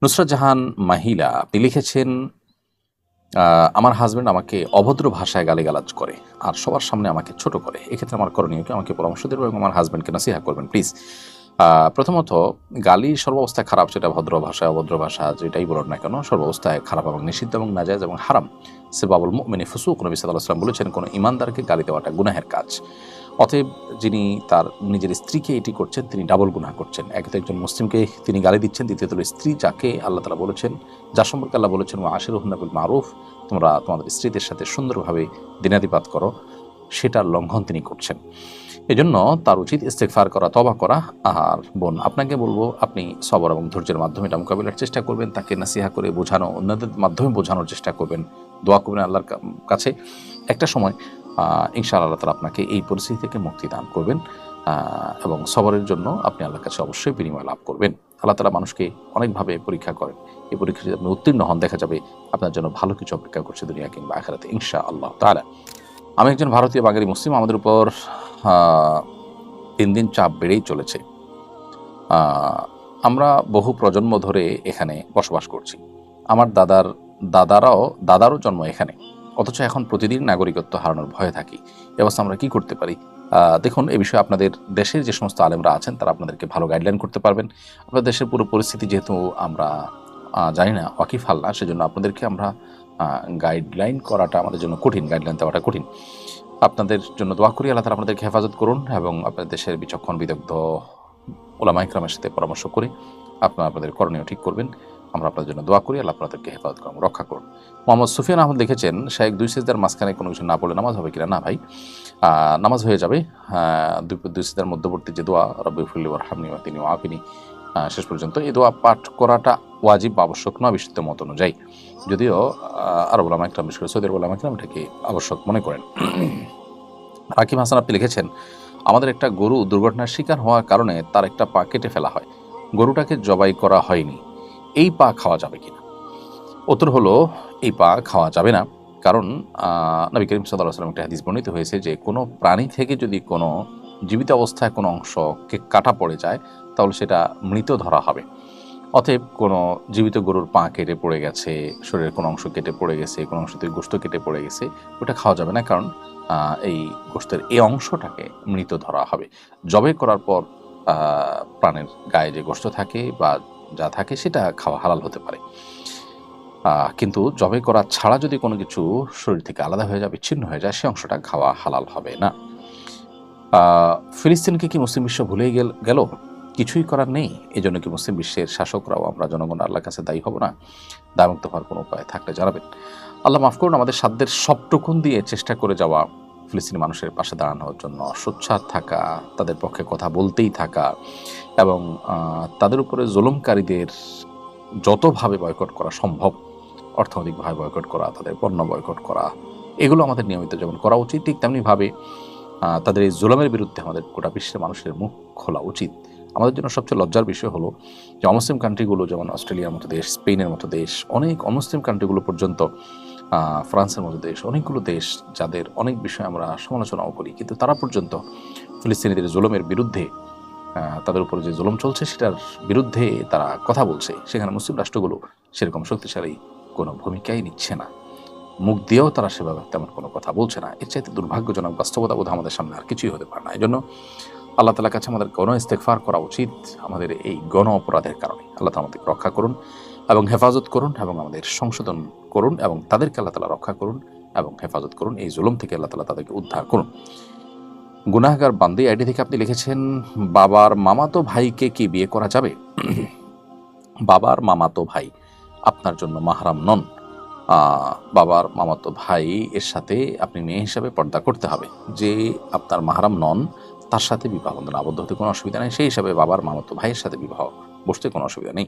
নুসরাত জাহান মাহিলা আপনি লিখেছেন, আমার হাজব্যান্ড আমাকে অভদ্র ভাষায় গালিগালাজ করে আর সবার সামনে আমাকে ছোট করে। এক্ষেত্রে আমার করণীয় কি? আমাকে পরামর্শ দেবেন এবং আমার হাজব্যান্ডকে নসিহা করবেন প্লিজ। প্রথমত, গালি সর্বাবস্থায় খারাপ, সেটা ভদ্র ভাষায় অভদ্র ভাষা যেটাই বলুন না কেন, সর্বাবস্থায় খারাপ এবং নিষিদ্ধ এবং নাজায়েজ এবং হারাম। সিবাবুল মুমিনি ফুসুক, নবী সাল্লাল্লাহু আলাইহি ওয়াসাল্লাম বলেছেন, কোনো ঈমানদারকে গালি দেওয়াটা গুনাহের কাজ। অতএব যিনি তার নিজের স্ত্রীকে এটি করছেন তিনি ডাবল গুনাহ করছেন। একে তো একজন মুসলিমকে তিনি গালি দিচ্ছেন, দ্বিতীয়ত স্ত্রী যাকে আল্লাহ তাআলা বলেছেন, যার সম্পর্কে আল্লাহ বলেছেন ওয়া আশিরুহুন্না বিল মারুফ, তোমরা তোমাদের স্ত্রীদের সাথে সুন্দরভাবে দিনাতিপাত করো, সেটার লঙ্ঘন তিনি করছেন। এজন্য তার উচিত ইস্তেগফার করা, তওবা করা। আর বোন, আপনাকে বলবো আপনি সবর এবং ধৈর্যের মাধ্যমে এটা মোকাবিলার চেষ্টা করবেন, তাকে নাসিহা করে বোঝানো, অন্যদের মাধ্যমে বোঝানোর চেষ্টা করবেন, দোয়া করবেন আল্লাহর কাছে। একটা সময় ইনশাআল্লাহ আল্লাহ তাআলা আপনাকে এই পরিস্থিতি থেকে মুক্তি দান করবেন, এবং সবরের জন্য আপনি আল্লাহর কাছে অবশ্যই বিনিময় লাভ করবেন। আল্লাহ তাআলা মানুষকে অনেকভাবে পরীক্ষা করেন। এই পরীক্ষা যদি আপনি উত্তীর্ণ হন, দেখা যাবে আপনার জন্য ভালো কিছু অপেক্ষা করছে দুনিয়া কিংবা আখিরাতে ইনশাআল্লাহ তাআলা। আমি একজন ভারতীয় বাঙালি মুসলিম। আমাদের উপর দিন দিন চাপ বেড়েই চলেছে। আমরা বহু প্রজন্ম ধরে এখানে বসবাস করছি। আমার দাদারও জন্ম এখানে, অথচ এখন প্রতিদিন নাগরিকত্ব হারানোর ভয়ে থাকি। এ অবস্থা আমরা কি করতে পারি? দেখুন, এ বিষয়ে আপনাদের দেশের যে সমস্ত আলেমরা আছেন তারা আপনাদেরকে ভালো গাইডলাইন করতে পারবেন। আপনাদের দেশের পুরো পরিস্থিতি যেহেতু আমরা জানি না, ওয়াকিফাল না, সেজন্য আপনাদেরকে আমরা গাইডলাইন করাটা আমাদের জন্য কঠিন, গাইডলাইন দেওয়াটা কঠিন। আপনাদের জন্য দোয়া করি, আল্লাহ তাআলা আপনাদেরকে হেফাজত করুন এবং আপনাদের দেশের বিচক্ষণ বিদগ্ধ উলামা ইকরামের সাথে পরামর্শ করে আপনাদের করণীয় ঠিক করবেন। আমরা আপনাদের জন্য দোয়া করি, আল্লাহ আপনাদেরকে হেফাজত করুন, রক্ষা করুন। মোহাম্মদ সুফিয়ান আহমদ লিখেছেন, শায়েখ দুই সিজদার মাঝখানে কোনো কিছু না পড়লে নামাজ হবে কিনা? না ভাই, নামাজ হয়ে যাবে। দুই সিজদার মধ্যবর্তী যে দোয়া রব্বি ফিরলি ওয়ারহামনি ওয়াহদিনি ওয়াআফিনি শেষ পর্যন্ত, এই দোয়া পাঠ করাটা ওয়াজিব বা আবশ্যক নয় বিশুদ্ধ মত অনুযায়ী, যদিও আরব উলামা ইকরাম, বিশেষ করে সৌদি আরব উলামা ইকরাম এটাকে আবশ্যক মনে করেন। হাকিম হাসান আপনি লিখেছেন, আমাদের একটা গরু দুর্ঘটনার শিকার হওয়ার কারণে তার একটা পা কেটে ফেলা হয়, গরুটাকে জবাই করা হয়নি, এই পা খাওয়া যাবে কিনা? উত্তর হলো, এই পা খাওয়া যাবে না। কারণ নবী করিম সাল্লাল্লাহু আলাইহি ওয়াসাল্লাম একটা হাদিস বর্ণিত হয়েছে যে কোনো প্রাণী থেকে যদি কোনো জীবিত অবস্থায় কোনো অংশকে কাটা পড়ে যায় তাহলে সেটা মৃত ধরা হবে। অতএব কোনো জীবিত গরুর পা কেটে পড়ে গেছে, শরীরের কোনো অংশ কেটে পড়ে গেছে, কোনো অংশ থেকে গোশত কেটে পড়ে গেছে, ওটা খাওয়া যাবে না। কারণ এই গোশতের এই অংশটাকে মৃত ধরা হবে। জবাই করার পর প্রাণের গায়ে যে গোশত থাকে বা যা থাকে সেটা খাওয়া হালাল হতে পারে। কিন্তু জবাই করা ছাড়া যদি কোনো কিছু শরীর থেকে আলাদা হয়ে যায়, বিচ্ছিন্ন হয়ে যায়, সে অংশটা খাওয়া হালাল হবে না। ফিলিস্তিনকে কি মুসলিম বিশ্ব ভুলেই গেল? কিছুই করার নেই। এজন্য কি মুসলিম বিশ্বের শাসকরাও আমরা জনগণ আল্লাহর কাছে দায়ী হব না? দায়মুক্ত হওয়ার কোনো উপায় থাকলে জানাবেন। আল্লাহ মাফ করুন, আমাদের সাধ্যের সবটুকুন দিয়ে চেষ্টা করে যাওয়া, ফিলিস্তিনি মানুষের পাশে দাঁড়ানোর জন্য সোচ্চার থাকা, তাদের পক্ষে কথা বলতেই থাকা এবং তাদের উপরে জুলুমকারীদের যতভাবে বয়কট করা সম্ভব, অর্থনৈতিকভাবে বয়কট করা, তাদের পণ্য বয়কট করা, এগুলো আমাদের নিয়মিত যেমন করা উচিত, ঠিক তেমনিভাবে তাদের এই জুলুমের বিরুদ্ধে আমাদের গোটা বিশ্বের মানুষের মুখ খোলা উচিত। আমাদের জন্য সবচেয়ে লজ্জার বিষয় হলো যে অমুসলিম কান্ট্রিগুলো, যেমন অস্ট্রেলিয়ার মতো দেশ, স্পেনের মতো দেশ, অনেক অমুসলিম কান্ট্রিগুলো পর্যন্ত, ফ্রান্সের মতো দেশ, অনেকগুলো দেশ যাদের অনেক বিষয় আমরা সমালোচনাও করি, কিন্তু তারা পর্যন্ত ফিলিস্তিনিদের জুলুমের বিরুদ্ধে, তাদের উপর যে জুলুম চলছে সেটার বিরুদ্ধে তারা কথা বলছে। সেখানে মুসলিম রাষ্ট্রগুলো সেরকম শক্তিশালী কোনো ভূমিকাই নিচ্ছে না, মুখ দিয়েও তারা সেভাবে তেমন কোনো কথা বলছে না। এর চাইতে দুর্ভাগ্যজনক বাস্তবতা বোধ আমাদের সামনে আর কিছুই হতে পারে না। এই জন্য আল্লাহ তাআলার কাছে আমাদের গণ ইস্তেগফার করা উচিত আমাদের এই গণ অপরাধের কারণে। আল্লাহ তাআলা আমাদেরকে রক্ষা করুন এবং হেফাজত করুন এবং আমাদের সংশোধন করুন এবং তাদেরকে আল্লাহ তাআলা রক্ষা করুন এবং হেফাজত করুন। এই জুলুম থেকে আল্লাহ তাআলা তাদেরকে উদ্ধার করুন। গুনাহগার বান্দি আইডি থেকে আপনি লিখেছেন, বাবার মামাতো ভাইকে কি বিয়ে করা যাবে? বাবার মামাতো ভাই আপনার জন্য মাহরাম নন। বাবার মামাতো ভাই এর সাথে আপনি মেয়ে হিসাবে পর্দা করতে হবে। যে আপনার মাহরাম নন তার সাথে বিবাহ বন্ধনে আবদ্ধ হতে কোনো অসুবিধা নেই, সেই হিসাবে বাবার মামাতো ভাইয়ের সাথে বিবাহ বসতে কোনো অসুবিধা নেই।